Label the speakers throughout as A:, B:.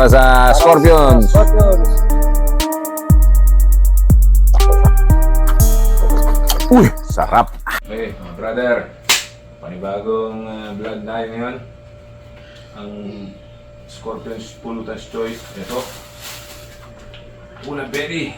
A: para sa Scorpions. Uy, sarap.
B: Okay, mga brother, panibagong vlog tayo ngayon. Ang Scorpions Pulutans Choice. Ito. Tuna belly.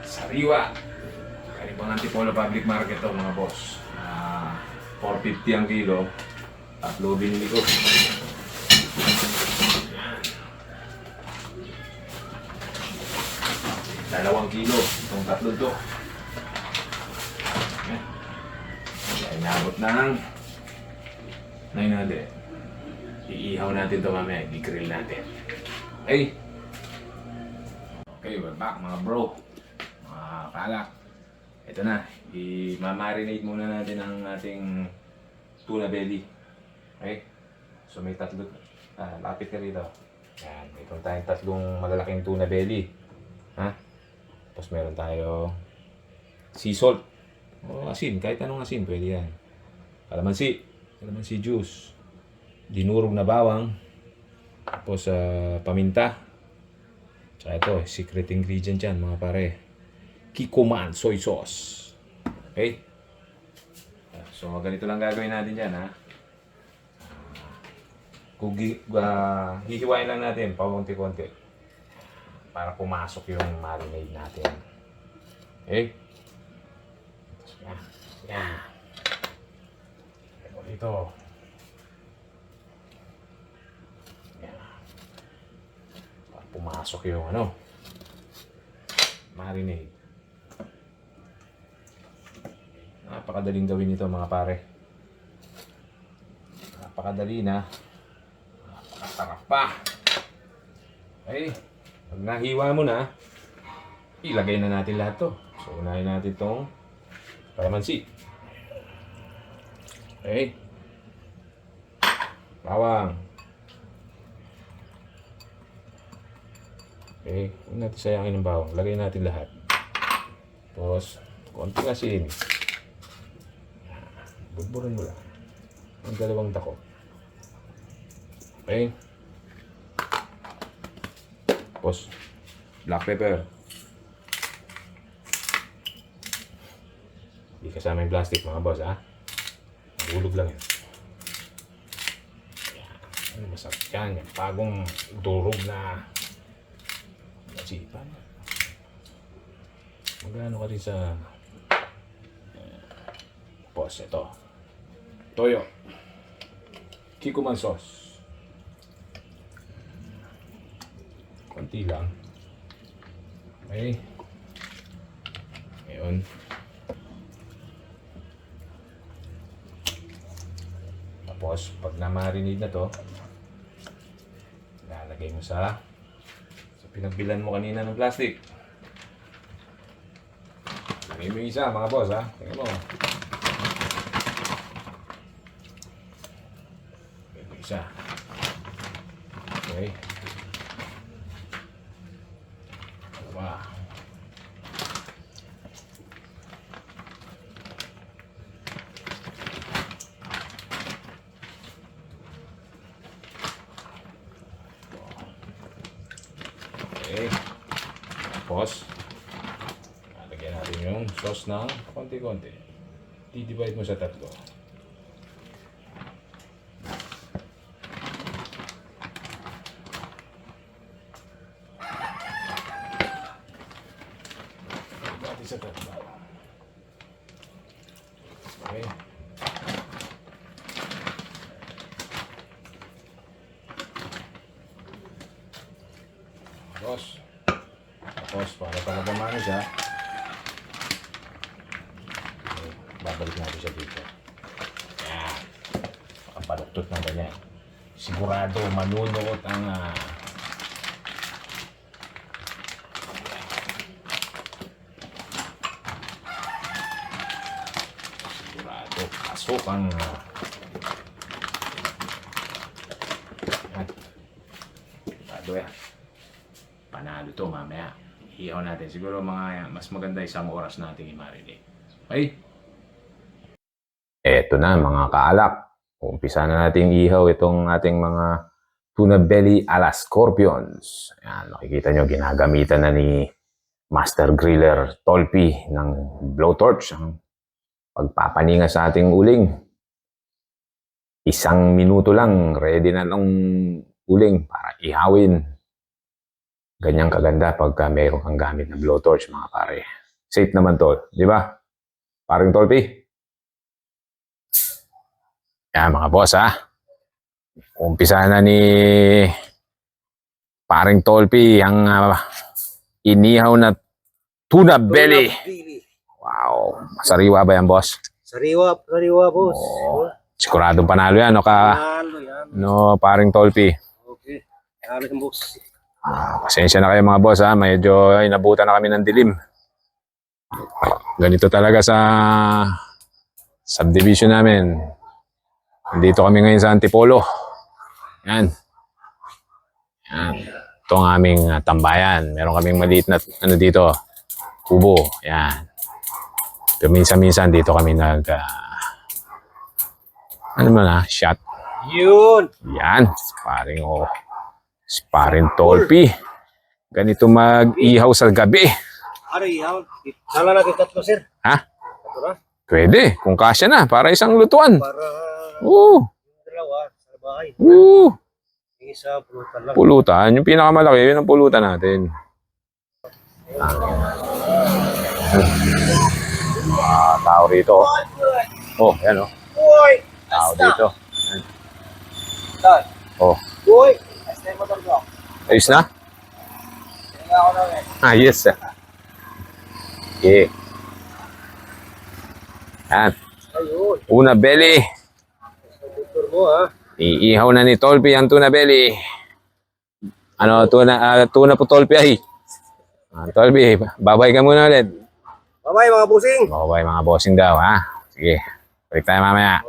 B: Sariwa. Karibang Antipolo Public Market to mga boss. 450 ang kilo. Tatlo binili ko. Dalawang kilo. Itong tatlo to. Kaya inabot ng 900. Iihaw natin ito mamaya. I-grill natin. Okay. Okay, we're back mga bro. Mga kalak. Ito na. I-marinate muna natin ang ating tuna belly. Okay? So may tatlo. Lapit ka rito. Yan. Mayroon tayong tatlong malalaking tuna belly. Ha? Tapos meron tayo sea salt. O asin. Kahit anong asin. Pwede yan. Kalamansi. Kalamansi juice. Dinurog na bawang. Tapos paminta. Tsaka ito. Secret ingredient yan mga pare. Kikkoman soy sauce. Okay? So ganito lang gagawin natin dyan ha. Hihiwain lang natin paunti-konti para pumasok yung marinade natin. Okay? Yan. Ito. Yan. Para pumasok yung marinade. Napakadaling gawin nito mga pare. Napakadali na. Napakasarap pa. Okay. Pag nahiwa mo na, ilagay na natin lahat to. So unahin natin itong kalamansi. Okay. Bawang. Okay. Huwag natin sayangin ng bawang. Lagay natin lahat. Tapos, konting asin. Buburin mo lang. Ang dalawang dako. Okay. Tapos, black pepper. Hindi kasama yung plastic mga boss ha. Hulog lang yan. Yan. Masarap yan. Yung bagong durog na sipan. Magano ka rin sa boss ito. Toyo. Kikkoman sauce. Konti lang. Okay. Ngayon. Tapos, pag na-marinate na to, lalagay mo sa pinagbilan mo kanina ng plastic. Lagay mo yung isa, mga boss, ha? Tingnan mo. Lagay mo isa. Okay. Dalawa. Okay. Tapos, lagyan natin yung sauce ng konti-konti. I-divide mo sa tatlo. Divide sa tatlo. Okay. Tapos para pagkamano siya, babalik natin siya dito. Yan. Makabaluktot ng ganyan. Sigurado manunuot ang sigurado pasok ang sigurado yan. Panalo to mamaya. Ihaw natin. Siguro mga mas maganda isang oras natin i-marinate. Okay?
A: Eto na mga kaalak. Umpisa na natin ihaw itong ating mga tuna belly a la Scorpions. Ayan, makikita nyo, ginagamitan na ni Master Griller Tolpi ng blowtorch ang pagpapaninga sa ating uling. 1 minuto lang, ready na ng uling para ihawin. Ganyang kaganda pagka mayroon kang gamit na blowtorch, mga pare. Safe naman to, di ba? Paring Tolpi. Yan, mga boss, ha. Umpisa na ni Paring Tolpi ang inihaw na tuna belly. Wow. Sariwa ba yan, boss?
C: Sariwa, boss.
A: Oh, siguradong panalo yan, no,
C: Panalo yan.
A: no, Paring Tolpi.
C: Okay. Panalo yan, boss.
A: Pasensya na kayo, mga boss, ha. Medyo inabutan na kami ng dilim. Ganito talaga sa subdivision namin. Dito kami ngayon sa Antipolo. Yan. Yan. Ito ang aming tambayan. Meron kaming maliit na ano dito, kubo. Yan. Pero minsan-minsan dito kami shot.
C: Yun.
A: Yan. Paring Tolpi. Ganito mag-ihaw sa gabi.
C: Ano ihaw? Sala natin 3, sir.
A: Ha?
C: 4 na.
A: Pwede. Kung kasya na. Para isang lutuan.
C: Para
A: Oo.
C: yung dalawa sa bahay.
A: Oo.
C: Yung isa, pulutan lang.
A: Pulutan. Yung pinakamalaki, yun ang pulutan natin. Tao rito. Oh, yan oh.
C: Boy!
A: Tao dito.
C: Saan?
A: Oh.
C: Boy! Ayos na yung motor ko.
A: Ayos na?
C: Tingnan ako na eh.
A: Yes. Okay. Yan.
C: Ayun.
A: Tuna belly.
C: Sa motor mo, ha?
A: Iihaw na ni Tolpi ang tuna belly. Ano, tuna po Tolpi ay. Tolpi, babay ka muna ulit.
C: Bye-bye, mga busing.
A: Babay mga bossing daw, ha? Sige, balik tayo mamaya.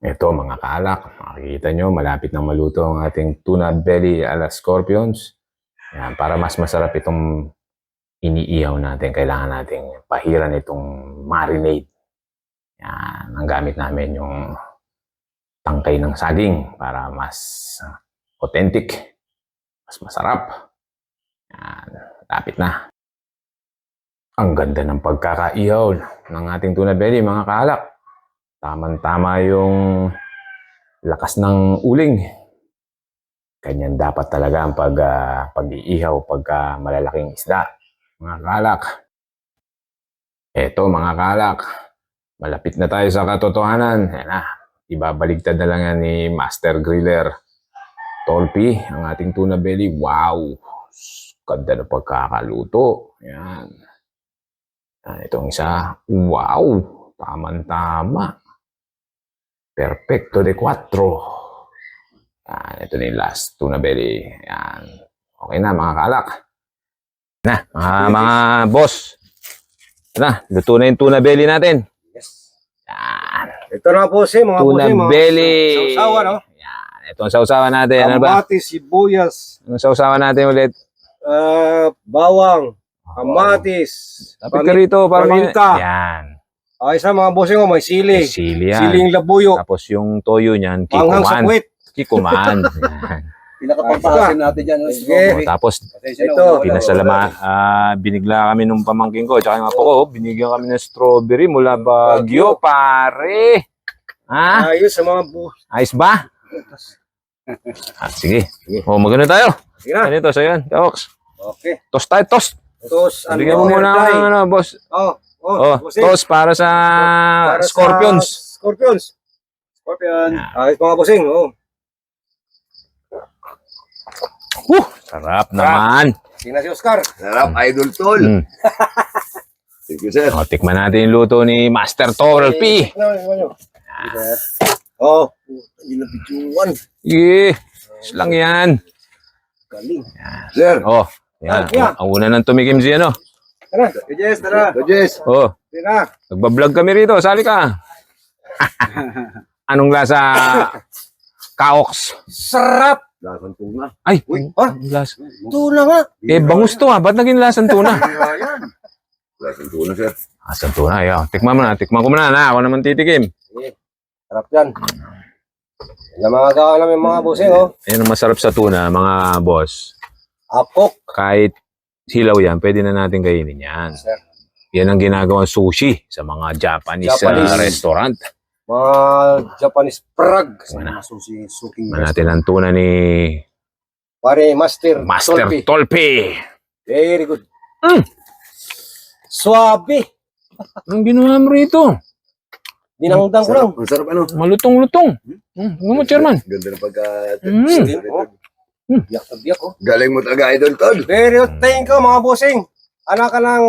A: Ito mga kaalak, makikita nyo, malapit na maluto ang ating tuna belly a la Scorpions. Yan, para mas masarap itong iniihaw natin, kailangan nating pahiran itong marinade. Yan, ang gamit namin yung tangkay ng saging para mas authentic, mas masarap. Yan, lapit na. Ang ganda ng pagkakaihaw ng ating tuna belly, mga kaalak. Tama-tama yung lakas ng uling. Ganyan dapat talaga ang pag-iihaw pagka malalaking isda, mga kaalak. Eto, mga kaalak, malapit na tayo sa katotohanan. Yan na, ibabaligtad na lang yan ni Master Griller Tolpi, ang ating tuna belly. Wow! Ganda ng pagkakaluto. Yan. Itong isa, wow! Tama-tama. Perfecto de 4. Yan, ito na yung last tuna belly. Yan. Okay na, mga kaalak. Na, mga boss. Na, luto na yung tuna belly natin.
C: Yes.
A: Yan.
C: Ito na po si mga
A: Tuna
C: busing.
A: belly.
C: Sausawa, no?
A: Yan. Ito ang sausawan natin. Ano ba?
C: Kamatis, sibuyas,
A: Anong sausawan natin ulit?
C: bawang, kamatis,
A: Tapit ka rito para
C: paminta.
A: Yan.
C: Okay, sa mga busing ko, may sili.
A: May sili yan.
C: Siling labuyo.
A: Tapos yung toyo niyan,
C: Panghang sa
A: kikuman.
C: kwit.
A: Kikuman. Yan.
C: Pinakapagpahasin natin dyan. Sige.
A: O, tapos,
C: Ito.
A: binigla kami nung pamangking ko, tsaka yung apo ko, binigyan kami ng strawberry mula Baguio, pare. Ha?
C: Ayos sa mga
A: Ayos ba? Sige. O, magano tayo.
C: Sige na.
A: Ganito, so yan, Kaoks.
C: Okay.
A: Toast tayo, toast.
C: Tos,
A: Bigyan mo muna
C: Dry.
A: ng ano, boss. Oh,
C: busing.
A: toast para sa
C: Para sa
A: Scorpions.
C: Scorpions. Ayos mga busing. Oh.
A: Sarap naman.
C: Tingnan si Oscar.
D: Sarap, Idol Tol.
A: Mm.
D: Thank you, sir.
A: O, tikman natin yung luto ni Master Tolpi.
C: Oh.
D: Hindi na pictuan.
A: Sige. Lang yan.
C: Galing.
D: Sir.
A: Oh, yan.
C: Yeah.
A: Ang una nang tumikim siya, no?
C: Tara. Jess, tara.
D: Jess.
A: Oh,
C: Tira.
A: nagbablog kami rito. Sali ka. Anong lasa? Kaoks.
C: Sarap.
D: Lasang tuna.
A: Ay,
C: ah?
A: anong lasa?
C: Tuna nga.
A: Eh, bangus to ha. Ba't naging lasang tuna?
D: Lasang tuna, sir.
A: Lasang tuna, ayaw. Tikman mo na. Tikman ko muna na. Ako naman titikim.
C: Sarap yan. Yung mga gawa namin mga bossing, oh.
A: Yan ang masarap sa tuna, mga boss.
C: Apok.
A: Kahit hilaw yan, pwede na natin kainin yan.
C: Sir.
A: Yan ang ginagawang sushi sa mga Japanese, restaurant.
C: Mga Japanese prag.
A: Mana.
C: Suking
A: Natin ang tuna ni
C: Pare, Master
A: Master
C: Tolpi.
A: Tolpi.
C: Very good.
A: Mm.
C: Suabe.
A: Anong ginawa mo rito?
C: Dinangdang ko lang.
D: Ang sarap ano.
A: Malutong-lutong. Tingnan mo, Chairman.
D: Ganda ng pagka...
C: Biyak na biyak, oh.
D: Galing mo talaga, Idol Tol.
C: Very good. Thank you, mga bossing. Anak ka ng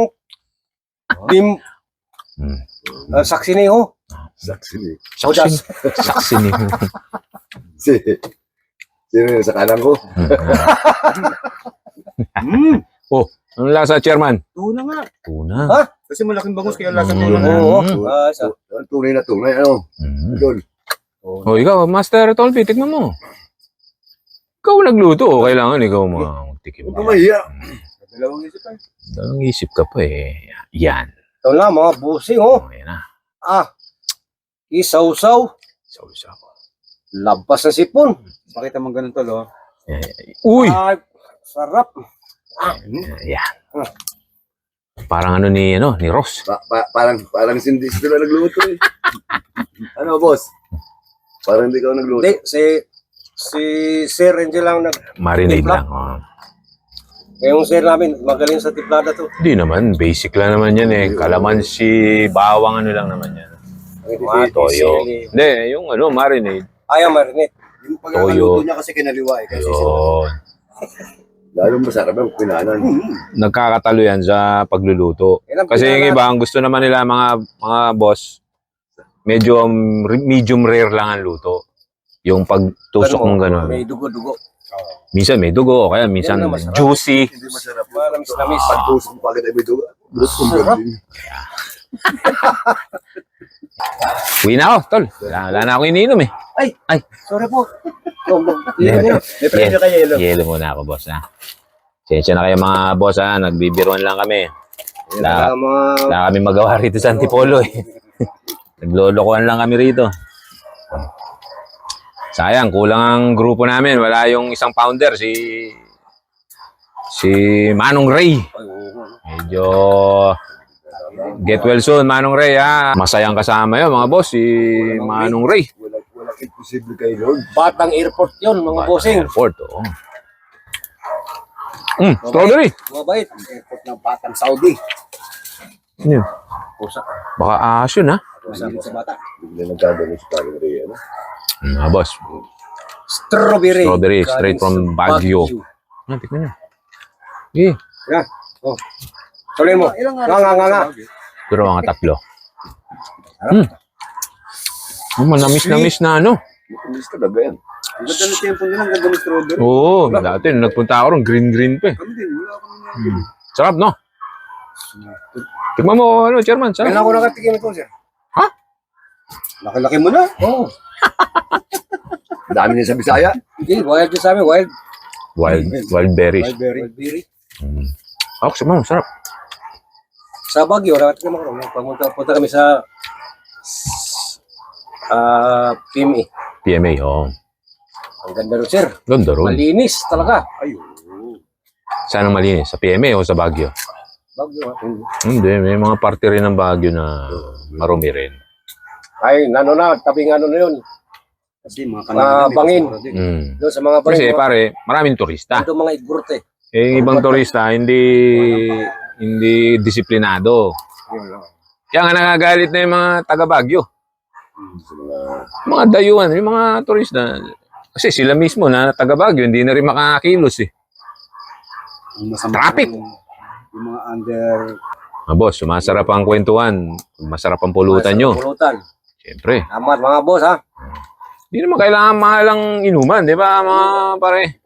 C: bim... saksi ni, oh.
D: Saksi ni.
A: Saksi ni.
D: Sino yun sa kanan ko?
A: Oh, anong lasa, Chairman?
C: Tuna nga.
A: Tuna.
C: Ha?
E: Kasi malaking bangus kaya lasa
A: Mm.
E: tuna na.
C: Oo.
D: Ang tunay na tunay, ano? Idol.
A: Oh, ikaw, Master Tolpi, tikman mo. Ikaw nagluto, oh. Kailangan ikaw magtikim.
D: Huwag ka mahiya.
E: Dalawang isip pa.
A: Dalang isip ka pa eh. Yan.
C: Ito lang, mga bossing, oh.
A: Oh, yan na.
C: Isaw-saw.
A: Sausaw.
C: Labas na sipon.
E: Makita mong ganun tol, oh.
A: Uy!
C: Sarap.
A: Yan. Parang ano ni Ross.
D: Parang hindi sila nagluto eh. Ano, boss? Parang hindi ka nagluto.
C: Hindi, si Sir Angel lang
A: Marinade
C: Timpla.
A: lang. Oh.
C: yung Sir namin, magaling sa tiplada to.
A: Hindi naman, basic lang naman yan eh. Kalamansi, bawang ano lang naman yan. Toyo. Hindi, yung marinade.
C: Ayaw marinate.
E: Yung pagkakaluto niya kasi kinaliwa eh. Kasi
A: Yun.
D: Lalo masarap yung pinanan.
A: Nagkakatalo yan sa pagluluto.
C: Yan ang
A: Kasi yung
C: pinaka-
A: iba, ang gusto naman nila mga boss, medyo medium rare lang ang luto. Yung pagtusok mong gano'n.
C: May dugo-dugo.
A: Minsan may dugo, o kaya minsan
C: Yan na masarap.
A: juicy.
D: Hindi masarap.
C: Manamis-namis.
D: Pagtusok mo pagkat ay may dugo.
C: Sarap.
A: Uwi na ako, tol. Wala na ako iniinom eh.
C: Sorry po.
E: may premyo kay Yelo.
A: Yelo muna ako, boss. Ha? Sensya na kayo mga boss, ha? Nagbibiruan lang kami. Wala, wala kami magawa rito sa Antipolo eh. Naglolokohan lang kami rito. Sayang, kulang ang grupo namin. Wala yung isang founder, si Manong Ray. Medyo get well soon, Manong Ray, ha. Masayang kasama yun, mga boss, si Manong Ray.
D: Walang imposible kay Lord.
C: Batang airport yun, mga bossing.
A: Airport, oo. Strawberry.
C: Mabait. Airport ng Batang Saudi.
A: Ano yun?
C: Pusa.
A: Baka aso na.
C: Pusa sa bata.
D: Bigla nagkagano sa parang Ray, ano?
A: Mga boss.
C: Strawberry.
A: Strawberry, straight from Baguio. Yan, tikman nyo. Eh,
C: Yan. Oh. Tuloy mo. Nga.
A: pero mga tatlo. Manamis-namis na ano.
D: Miss talaga yan.
E: Ang ganda ng tempo nila, ang ganda ng strawberry.
A: Oo, dati nung nagpunta ako ron, green pa eh.
E: Kami din, wala kami
A: Sarap, no? Tikman mo, Chairman, sarap.
C: Kailan ko nakatikim ito, Sir?
E: Laki-laki mo na.
C: Oo.
D: Dami niya sa Bisaya.
C: Hindi, wild din sa amin.
A: Wild berries.
E: Wild berry.
A: Ako, sarap.
C: Sa Baguio, nakatikim ako rin. Punta kami sa PMA.
A: PMA, oo.
C: Ang ganda rin, Sir.
A: Ganda ron.
C: Malinis talaga.
A: Saan ang malinis? Sa PMA o sa Baguio?
C: Baguio.
A: Hindi, may mga parte rin ng Baguio na marumi rin.
C: Ay, tabing ano na yun.
E: Kasi mga kanina
C: bangin. Doon sa mga
A: Kasi
C: bangin.
A: pare, maraming turista.
C: Ito mga igurte.
A: Eh, yung ibang turista, hindi disiplinado. Kaya nga nagagalit na yung mga taga Baguio. Mga dayuhan, yung mga turista. Kasi sila mismo na taga Baguio, hindi na rin makakilos eh. Traffic!
E: Yung mga under...
A: Boss, sumasarap ang kwentuhan. Masarap ang pulutan nyo.
C: Pulutan.
A: Siyempre.
C: Amat mga boss, ha?
A: Hindi naman kailangan mahalang inuman, di ba mga pare?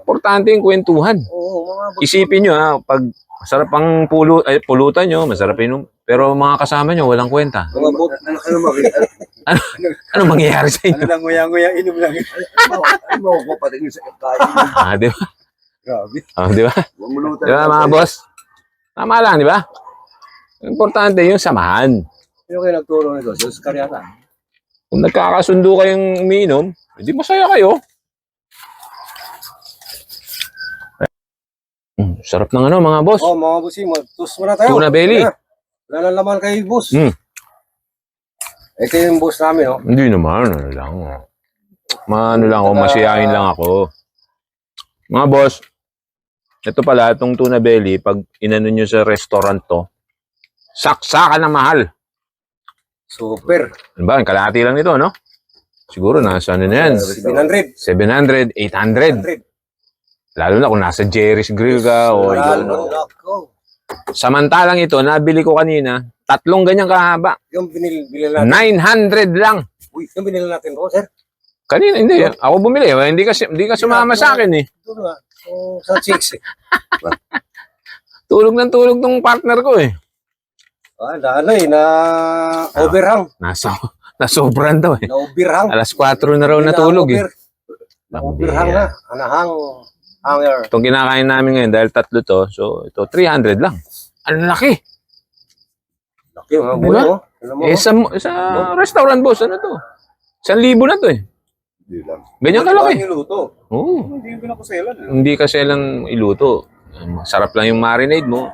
A: Importante yung kwentuhan.
C: Oo, mga boss.
A: Isipin nyo ha, pag masarap ang pulutan nyo, masarap inom. Pero mga kasama nyo, walang kwenta.
C: Mga boss.
D: Ano makita?
A: Ano mangyayari sa
E: Ano
A: inyo?
E: lang, nguya-nguya, inom lang.
D: Ano mo ko pati yung sa kain?
A: Di ba?
E: Grabe.
A: Di ba?
D: Mamulutan.
A: Di ba mga boss? Tama lang, di ba? Importante yung samahan.
C: Sino kayo nagturo nito? Si Oscar yata.
A: Kung nagkakasundo kayong umiinom, hindi masaya kayo. Sarap ng ano, mga boss.
C: Oh, mga bossing, mag-toast muna tayo.
A: Tuna belly.
C: Wala na laman kay boss.
A: Mm.
C: Ito yung boss namin, oh.
A: Hindi naman, ano lang. Ano lang ako, masiyahin lang ako. Mga boss, ito pala, itong tuna belly, pag inano nyo sa restaurant to, saksakan na mahal.
C: Super.
A: Ano ba, kalahati lang nito, no? Siguro nasa ano na yan?
C: 700.
A: 700, 800.
C: 100.
A: Lalo na kung nasa Jerry's Grill ka o
C: Lalo, nako.
A: samantalang ito, nabili ko kanina, 3 ganyang kahaba.
C: Yung binili natin.
A: 900 lang.
C: Uy, yung binili natin po, sir.
A: Kanina, hindi. Ako bumili. Hindi ka sumama sa akin eh.
C: Ito nga. Oh, sa chicks, eh.
A: Tulog ng tulog tong partner ko eh.
C: Ah, ano eh, overhang.
A: Nasobran daw eh.
C: Na-overhang.
A: Alas 4 na raw natulog eh.
C: Na-overhang na. Anahang. Hanger.
A: Itong kinakain namin ngayon dahil 3 to, so ito 300 lang. Ang laki.
C: Laki, mga
A: Diba?
C: boy, oh. Alam mo,
A: Eh sa restaurant boss, ano to? 1,000 na to eh.
D: Hindi lang.
A: Ganyan kalaki.
D: Yung luto.
A: Oo.
E: Hindi yung pinakuselan.
A: Hindi kasi lang iluto. Sarap lang yung marinade mo.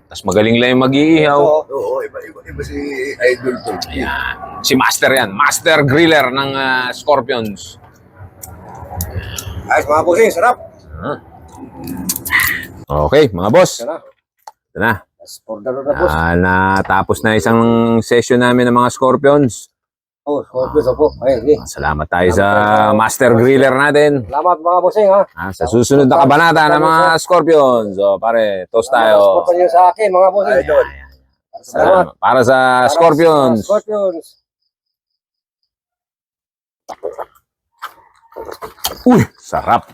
A: Tapos magaling lang yung mag-iihaw.
D: Oo, iba si Idol to.
A: Ayan. Si Master yan. Master Griller ng Scorpions.
C: ayos, mga bossing, sarap.
A: Okay, mga boss.
C: Yan na.
A: Ito na.
C: Let's order na, boss.
A: Natapos na isang session namin ng mga Scorpions.
C: Oh, Scorpions, opo. Ayun, eh.
A: Salamat tayo sa Master Griller natin.
C: Salamat, mga bossing, ha.
A: Sa susunod na kabanata ng mga Scorpions. So, pare, toast tayo.
C: Supportan niyo sa akin, mga bossing.
D: Idol.
C: Salamat.
A: Para sa Scorpions.
C: Scorpions.
A: Uy, sarap.